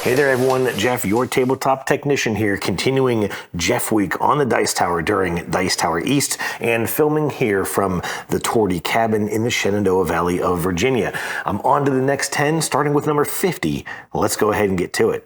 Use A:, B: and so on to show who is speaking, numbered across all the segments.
A: Hey there everyone, Jeff, your tabletop technician here, continuing Jeff Week on the Dice Tower during Dice Tower East and filming here from the Tordy cabin in the Shenandoah Valley of Virginia. I'm on to the next 10, starting with number 50. Let's go ahead and get to it.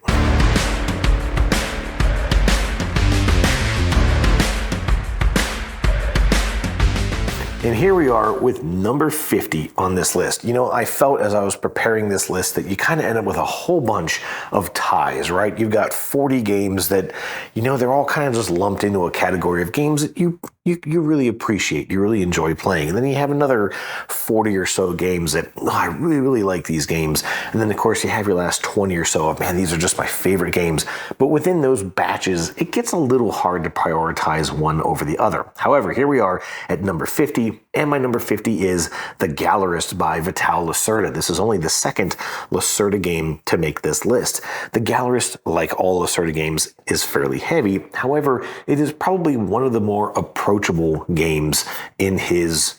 A: And here we are with number 50 on this list. You know, I felt as I was preparing this list that you kind of end up with a whole bunch of ties, right? You've got 40 games that, you know, they're all kind of just lumped into a category of games that you really appreciate, you really enjoy playing. And then you have another 40 or so games that, oh, I really like these games. And then of course you have your last 20 or so of, man, these are just my favorite games. But within those batches, it gets a little hard to prioritize one over the other. However, here we are at number 50, and my number 50 is The Gallerist by Vital Lacerda. This is only the second Lacerda game to make this list. The Gallerist, like all Lacerda games, is fairly heavy. However, it is probably one of the more approachable games in his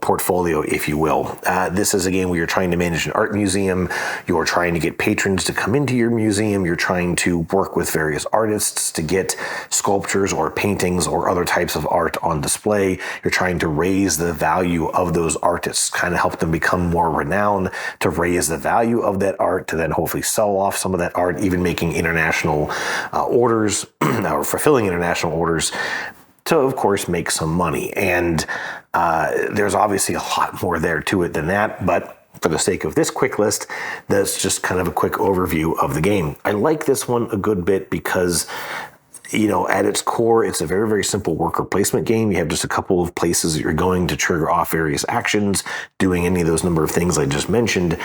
A: portfolio, if you will. This is a game where you're trying to manage an art museum, you're trying to get patrons to come into your museum, you're trying to work with various artists to get sculptures or paintings or other types of art on display. You're trying to raise the value of those artists, kind of help them become more renowned, to raise the value of that art, to then hopefully sell off some of that art, even making international orders or fulfilling international orders, to, of course, make some money. And there's obviously a lot more there to it than that, but for the sake of this quick list, that's just kind of a quick overview of the game. I like this one a good bit because, at its core, it's a very, very simple worker placement game. You have just a couple of places that you're going to trigger off various actions, doing any of those number of things I just mentioned.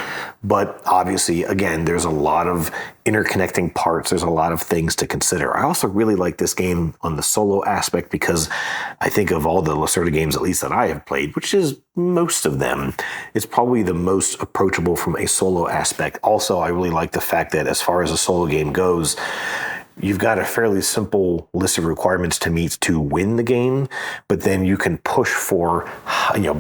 A: But obviously, again, there's a lot of interconnecting parts. There's a lot of things to consider. I also really like this game on the solo aspect because I think of all the Lacerda games, at least that I have played, which is most of them, it's probably the most approachable from a solo aspect. Also, I really like the fact that as far as a solo game goes, you've got a fairly simple list of requirements to meet to win the game, but then you can push for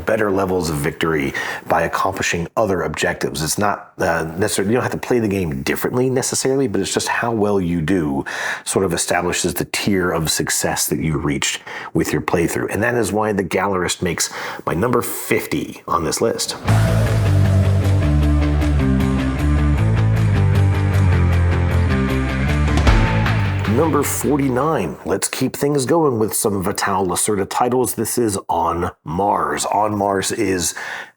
A: better levels of victory by accomplishing other objectives. It's not necessarily, you don't have to play the game differently necessarily, but it's just how well you do sort of establishes the tier of success that you reached with your playthrough. And that is why The Gallerist makes my number 50 on this list. Number 49. Let's keep things going with some Vital Lacerda titles. This is On Mars. On Mars is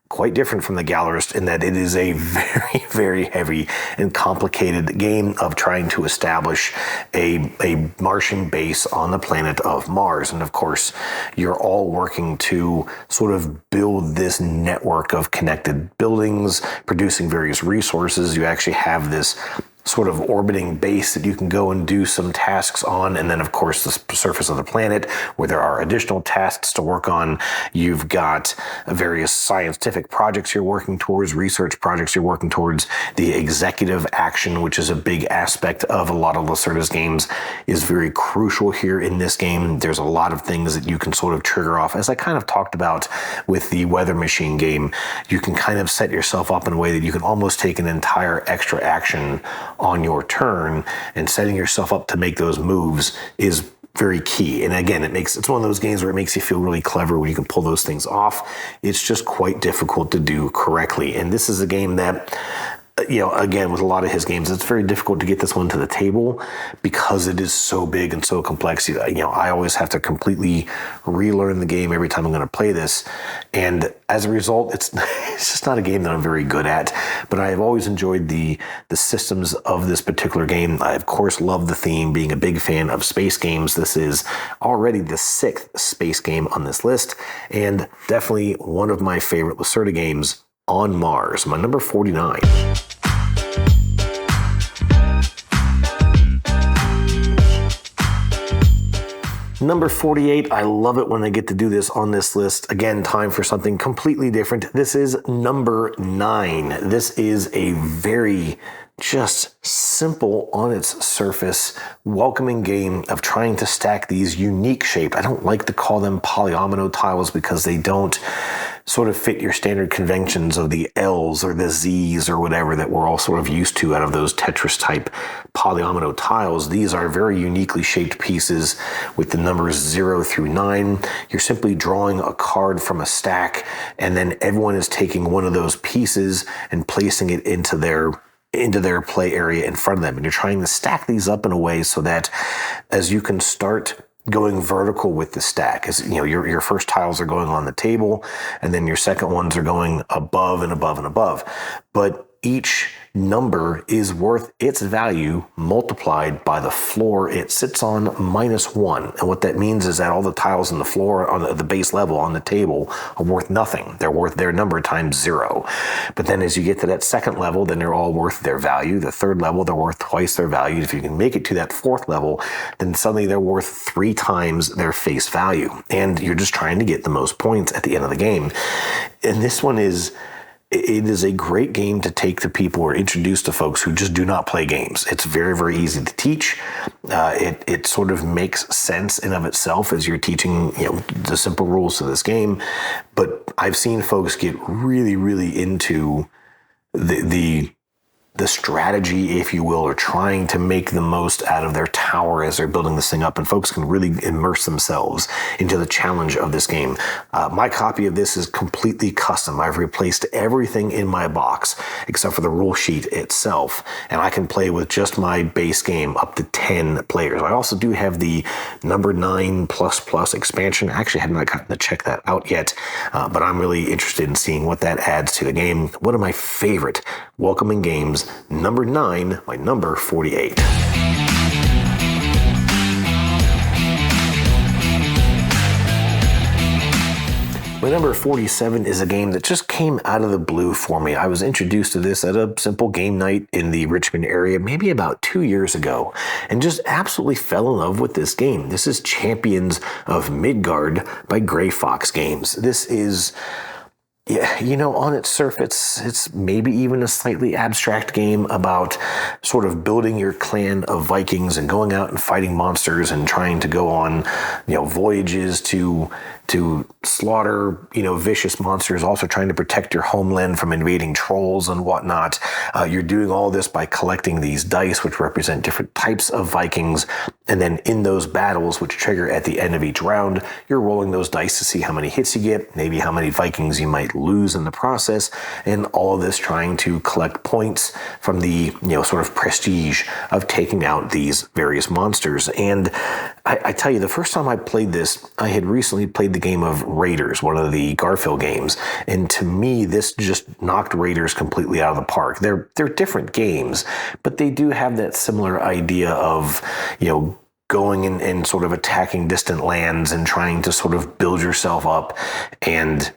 A: quite different from The Gallerist in that it is a very, very heavy and complicated game of trying to establish a Martian base on the planet of Mars. And of course, you're all working to sort of build this network of connected buildings, producing various resources. You actually have this sort of orbiting base that you can go and do some tasks on. And then of course the surface of the planet where there are additional tasks to work on. You've got various scientific projects you're working towards, research projects you're working towards. The executive action, which is a big aspect of a lot of Lacerda's games, is very crucial here in this game. There's a lot of things that you can sort of trigger off. As I kind of talked about with the Weather Machine game, you can kind of set yourself up in a way that you can almost take an entire extra action on your turn, and setting yourself up to make those moves is very key. And again, it's one of those games where it makes you feel really clever when you can pull those things off. It's just quite difficult to do correctly. And this is a game that, again, with a lot of his games, it's very difficult to get this one to the table because it is so big and so complex. I always have to completely relearn the game every time I'm going to play this. And as a result, it's just not a game that I'm very good at, but I have always enjoyed the systems of this particular game. I, of course, love the theme, being a big fan of space games. This is already the 6th space game on this list, and definitely one of my favorite Lacerda games, On Mars, my number 49. Number 48, I love it when I get to do this on this list. Again, time for something completely different. This is number 9. This is a very just simple on its surface, welcoming game of trying to stack these unique shaped. I don't like to call them polyomino tiles because they don't sort of fit your standard conventions of the L's or the Z's or whatever that we're all sort of used to out of those Tetris type polyomino tiles. These are very uniquely shaped pieces with the numbers 0 through 9. You're simply drawing a card from a stack, and then everyone is taking one of those pieces and placing it into their play area in front of them. And you're trying to stack these up in a way so that as you can start going vertical with the stack, as you know, your first tiles are going on the table, and then your second ones are going above and above and above. But each number is worth its value multiplied by the floor it sits on -1. And what that means is that all the tiles on the floor, on the base level on the table, are worth nothing. They're worth their number times 0. But then as you get to that second level, then they're all worth their value. The third level, they're worth twice their value. If you can make it to that fourth level, then suddenly they're worth 3 times their face value. And you're just trying to get the most points at the end of the game. And this one is... It is a great game to take to people or introduce to folks who just do not play games. It's very, very easy to teach. It sort of makes sense in of itself as you're teaching, the simple rules to this game. But I've seen folks get really, really into the strategy, if you will, or trying to make the most out of their tower as they're building this thing up, and folks can really immerse themselves into the challenge of this game. My copy of this is completely custom. I've replaced everything in my box except for the rule sheet itself, and I can play with just my base game up to 10 players. I also do have the number 9++ expansion. I actually have not gotten to check that out yet, but I'm really interested in seeing what that adds to the game. One of my favorite welcoming games, number 9, my number 48. My number 47 is a game that just came out of the blue for me. I was introduced to this at a simple game night in the Richmond area maybe about 2 years ago, and just absolutely fell in love with this game. This is Champions of Midgard by Gray Fox Games. This is... on its surface, it's maybe even a slightly abstract game about sort of building your clan of Vikings and going out and fighting monsters and trying to go on, voyages to slaughter, vicious monsters, also trying to protect your homeland from invading trolls and whatnot. You're doing all this by collecting these dice, which represent different types of Vikings. And then in those battles, which trigger at the end of each round, you're rolling those dice to see how many hits you get, maybe how many Vikings you might lose in the process, and all of this trying to collect points from the, sort of prestige of taking out these various monsters. And I tell you, the first time I played this, I had recently played the game of Raiders, one of the Garfield games, and to me, this just knocked Raiders completely out of the park. They're different games, but they do have that similar idea of, going and sort of attacking distant lands and trying to sort of build yourself up and,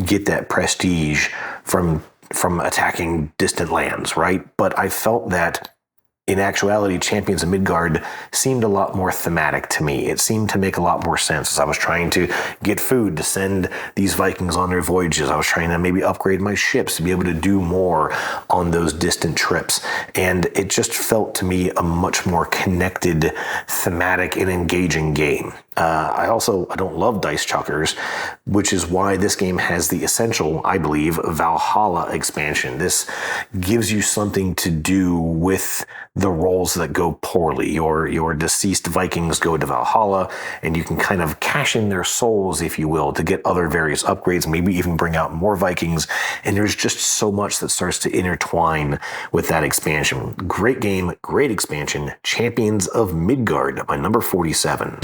A: get that prestige from attacking distant lands, right? But I felt that in actuality, Champions of Midgard seemed a lot more thematic to me. It seemed to make a lot more sense as I was trying to get food to send these Vikings on their voyages. I was trying to maybe upgrade my ships to be able to do more on those distant trips. And it just felt to me a much more connected, thematic, and engaging game. I don't love dice chuckers, which is why this game has the essential, I believe, Valhalla expansion. This gives you something to do with the rolls that go poorly. Your deceased Vikings go to Valhalla, and you can kind of cash in their souls, if you will, to get other various upgrades, maybe even bring out more Vikings. And there's just so much that starts to intertwine with that expansion. Great game, great expansion. Champions of Midgard, my number 47.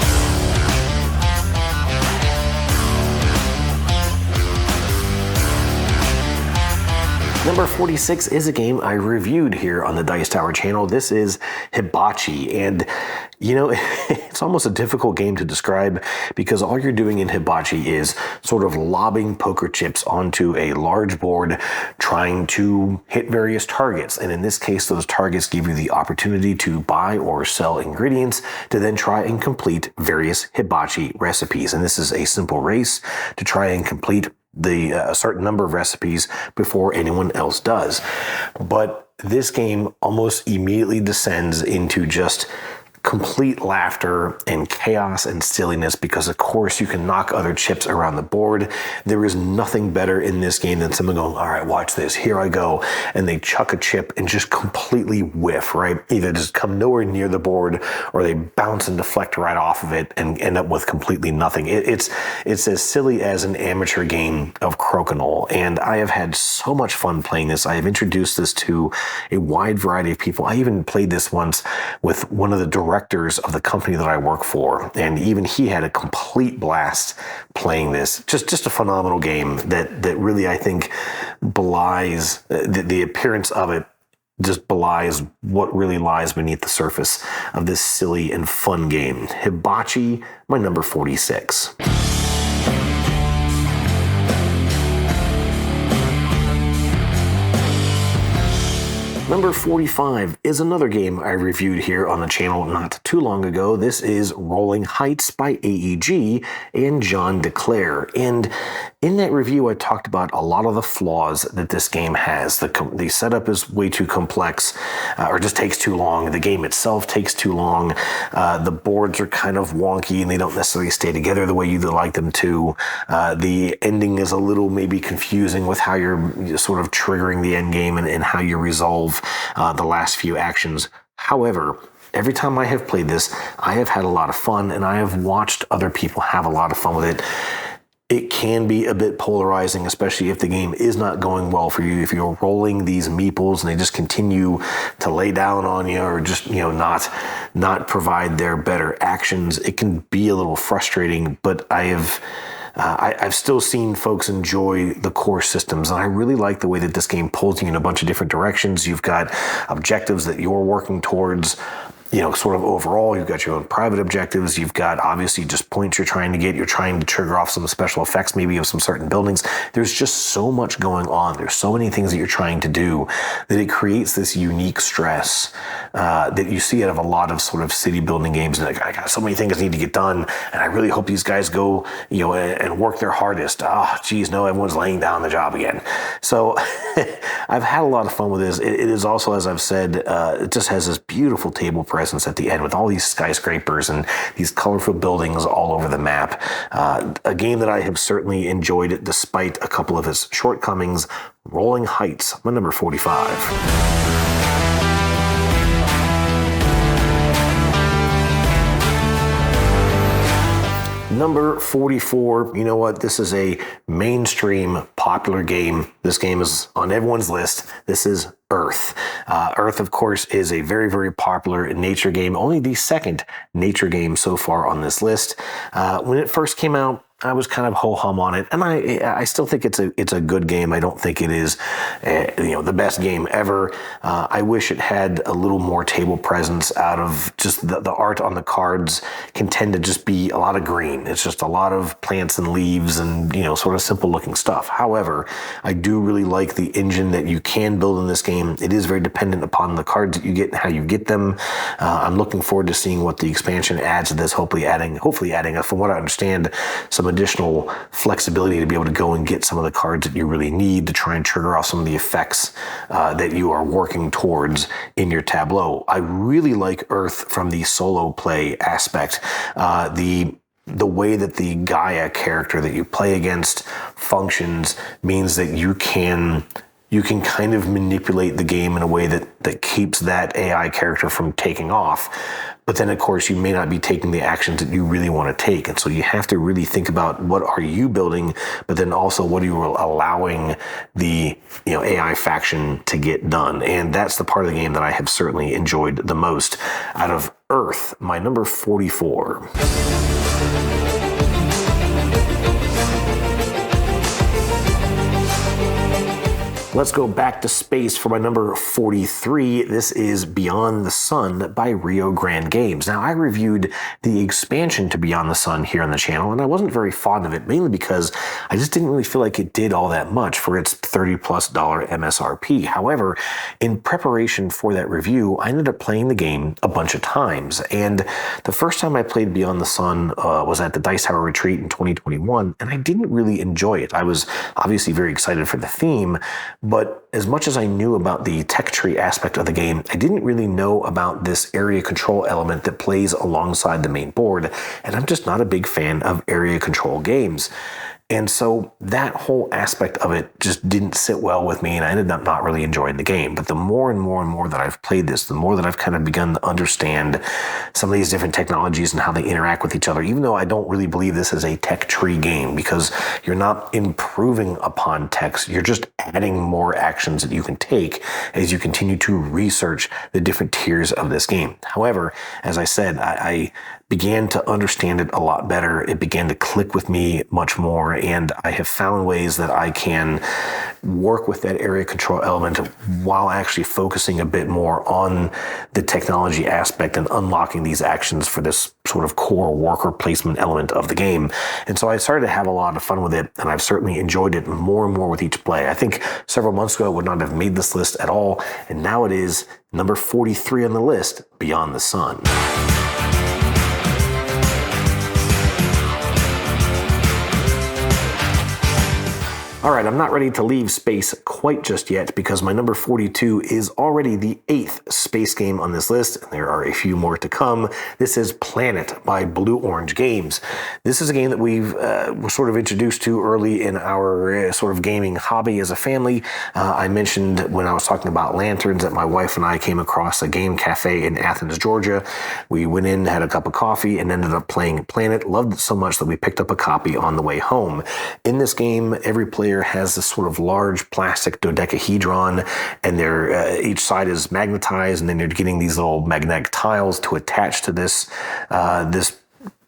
A: Number 46 is a game I reviewed here on the Dice Tower channel. This is Hibachi, and it's almost a difficult game to describe because all you're doing in Hibachi is sort of lobbing poker chips onto a large board, trying to hit various targets. And in this case, those targets give you the opportunity to buy or sell ingredients to then try and complete various hibachi recipes. And this is a simple race to try and complete a certain number of recipes before anyone else does. But this game almost immediately descends into just complete laughter and chaos and silliness because, of course, you can knock other chips around the board. There is nothing better in this game than someone going, all right, watch this, here I go. And they chuck a chip and just completely whiff, right? Either just come nowhere near the board or they bounce and deflect right off of it and end up with completely nothing. It's as silly as an amateur game of crokinole. And I have had so much fun playing this. I have introduced this to a wide variety of people. I even played this once with one of the directors of the company that I work for, and even he had a complete blast playing this. Just a phenomenal game that really, I think, belies the appearance of it, just belies what really lies beneath the surface of this silly and fun game. Hibachi, my number 46. Number 45 is another game I reviewed here on the channel not too long ago. This is Rolling Heights by AEG and John DeClaire. And in that review, I talked about a lot of the flaws that this game has. The setup is way too complex, or just takes too long. The game itself takes too long. The boards are kind of wonky and they don't necessarily stay together the way you'd like them to. The ending is a little maybe confusing with how you're sort of triggering the end game and how you resolve the last few actions. However, every time I have played this, I have had a lot of fun, and I have watched other people have a lot of fun with it. It can be a bit polarizing, especially if the game is not going well for you. If you're rolling these meeples and they just continue to lay down on you, or just not provide their better actions, it can be a little frustrating. But I've still seen folks enjoy the core systems, and I really like the way that this game pulls you in a bunch of different directions. You've got objectives that you're working towards, sort of overall. You've got your own private objectives. You've got obviously just points you're trying to get. You're trying to trigger off some special effects, maybe of some certain buildings. There's just so much going on. There's so many things that you're trying to do that it creates this unique stress that you see out of a lot of sort of city building games. And I got so many things I need to get done, and I really hope these guys go, and work their hardest. Oh, geez, no, everyone's laying down the job again. So I've had a lot of fun with this. It is also, as I've said, it just has this beautiful table presence at the end with all these skyscrapers and these colorful buildings all over the map. A game that I have certainly enjoyed despite a couple of its shortcomings. Rolling Heights, my number 45. Number 44, you know what? This is a mainstream popular game. This game is on everyone's list. This is Earth. Earth, of course, is a very, very popular nature game. Only the second nature game so far on this list. When it first came out, I was kind of ho-hum on it, and I still think it's a good game. I don't think it is the best game ever. I wish it had a little more table presence out of just the art on the cards can tend to just be a lot of green. It's just a lot of plants and leaves and sort of simple looking stuff. However, I do really like the engine that you can build in this game. It is very dependent upon the cards that you get and how you get them. I'm looking forward to seeing what the expansion adds to this. Hopefully adding, from what I understand, some additional flexibility to be able to go and get some of the cards that you really need to try and trigger off some of the effects that you are working towards in your tableau. I really like Earth from the solo play aspect. The way that the Gaia character that you play against functions means that you can kind of manipulate the game in a way that keeps that AI character from taking off. But then, of course, you may not be taking the actions that you really want to take. And so you have to really think about what are you building, but then also what are you allowing the AI faction to get done. And that's the part of the game that I have certainly enjoyed the most out of Earth, my number 44. Let's go back to space for my number 43. This is Beyond the Sun by Rio Grande Games. Now, I reviewed the expansion to Beyond the Sun here on the channel, and I wasn't very fond of it, mainly because I just didn't really feel like it did all that much for its $30+ MSRP. However, in preparation for that review, I ended up playing the game a bunch of times. And the first time I played Beyond the Sun was at the Dice Tower Retreat in 2021, and I didn't really enjoy it. I was obviously very excited for the theme, But as much as I knew about the tech tree aspect of the game, I didn't really know about this area control element that plays alongside the main board, and I'm just not a big fan of area control games. And so that whole aspect of it just didn't sit well with me, and I ended up not really enjoying the game. But the more and more and more that I've played this, the more that I've kind of begun to understand some of these different technologies and how they interact with each other, even though I don't really believe this is a tech tree game, because you're not improving upon text, you're just adding more actions that you can take as you continue to research the different tiers of this game. However, as I said, I began to understand it a lot better. It began to click with me much more, and I have found ways that I can work with that area control element while actually focusing a bit more on the technology aspect and unlocking these actions for this sort of core worker placement element of the game. And so I started to have a lot of fun with it, and I've certainly enjoyed it more and more with each play. I think several months ago I would not have made this list at all, and now it is number 43 on the list, Beyond the Sun. All right, I'm not ready to leave space quite just yet, because my number 42 is already the 8th space game on this list, and there are a few more to come. This is Planet by Blue Orange Games. This is a game that were sort of introduced to early in our sort of gaming hobby as a family. I mentioned when I was talking about lanterns that my wife and I came across a game cafe in Athens, Georgia. We went in, had a cup of coffee, and ended up playing Planet. Loved it so much that we picked up a copy on the way home. In this game, every player has this sort of large plastic dodecahedron, and each side is magnetized, and then you're getting these little magnetic tiles to attach to this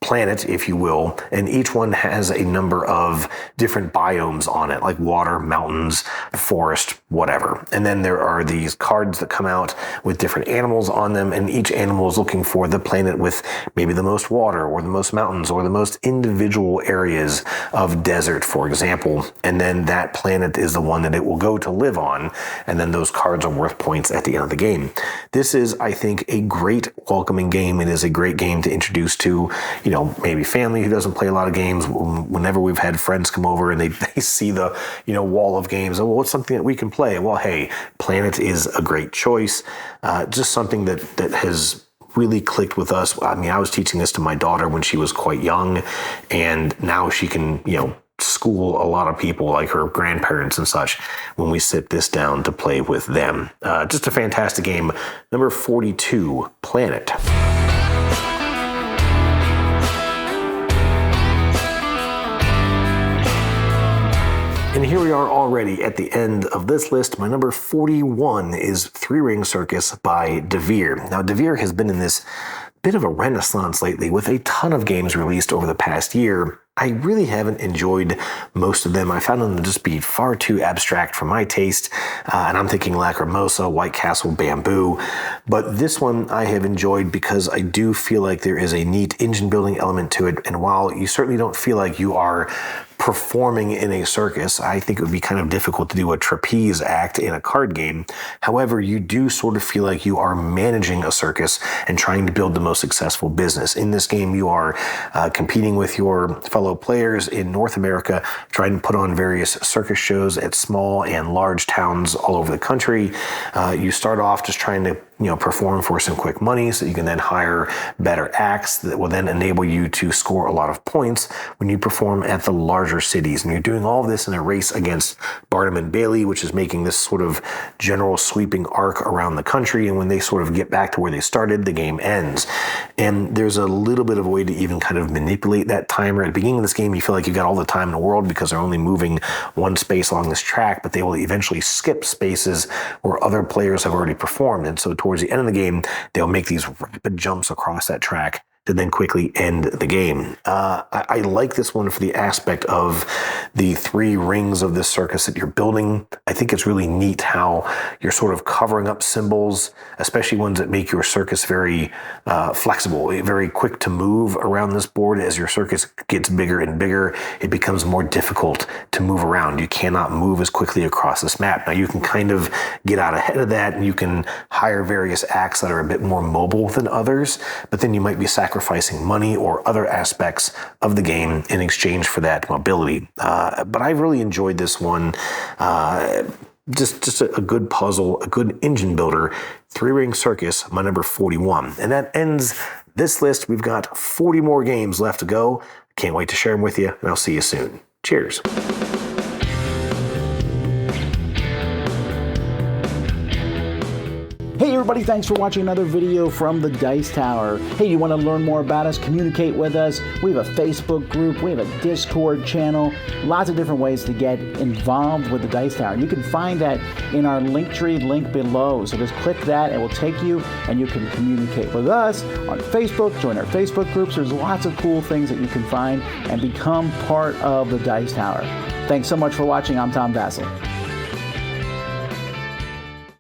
A: planet, if you will, and each one has a number of different biomes on it, like water, mountains, forest, whatever. And then there are these cards that come out with different animals on them, and each animal is looking for the planet with maybe the most water or the most mountains or the most individual areas of desert, for example. And then that planet is the one that it will go to live on, and then those cards are worth points at the end of the game. This is, I think, a great welcoming game. It is a great game to introduce to, maybe family who doesn't play a lot of games. Whenever we've had friends come over and they see the, wall of games, well, what's something that we can play? Well, hey, Planet is a great choice. Just something that has really clicked with us. I mean, I was teaching this to my daughter when she was quite young, and now she can, school a lot of people like her grandparents and such when we sit this down to play with them. Just a fantastic game. Number 42, Planet. And here we are already at the end of this list. My number 41 is Three Ring Circus by Devere. Now, Devere has been in this bit of a renaissance lately with a ton of games released over the past year. I really haven't enjoyed most of them. I found them to just be far too abstract for my taste, and I'm thinking Lacrimosa, White Castle, Bamboo. But this one I have enjoyed because I do feel like there is a neat engine building element to it, and while you certainly don't feel like you are performing in a circus, I think it would be kind of difficult to do a trapeze act in a card game. However, you do sort of feel like you are managing a circus and trying to build the most successful business. In this game, you are competing with your fellow players in North America, trying to put on various circus shows at small and large towns all over the country. You start off just trying to perform for some quick money so you can then hire better acts that will then enable you to score a lot of points when you perform at the larger cities. And you're doing all of this in a race against Barnum and Bailey, which is making this sort of general sweeping arc around the country. And when they sort of get back to where they started, the game ends. And there's a little bit of a way to even kind of manipulate that timer. At the beginning of this game, you feel like you've got all the time in the world because they're only moving one space along this track, but they will eventually skip spaces where other players have already performed. And so towards the end of the game, they'll make these rapid jumps across that track to then quickly end the game. I like this one for the aspect of the three rings of this circus that you're building. I think it's really neat how you're sort of covering up symbols, especially ones that make your circus very flexible, very quick to move around this board. As your circus gets bigger and bigger, it becomes more difficult to move around. You cannot move as quickly across this map. Now you can kind of get out ahead of that, and you can hire various acts that are a bit more mobile than others, but then you might be sacrificing money or other aspects of the game in exchange for that mobility. But I really enjoyed this one. just a good puzzle, a good engine builder. 3-ring Circus, my number 41. And that ends this list. We've got 40 more games left to go. Can't wait to share them with you, and I'll see you soon. Cheers.
B: Hey everybody, thanks for watching another video from the Dice Tower. Hey, you want to learn more about us, communicate with us? We have a Facebook group, we have a Discord channel, lots of different ways to get involved with the Dice Tower. You can find that in our Linktree link below. So just click that, it will take you and you can communicate with us on Facebook, join our Facebook groups. There's lots of cool things that you can find and become part of the Dice Tower. Thanks so much for watching. I'm Tom Vasel.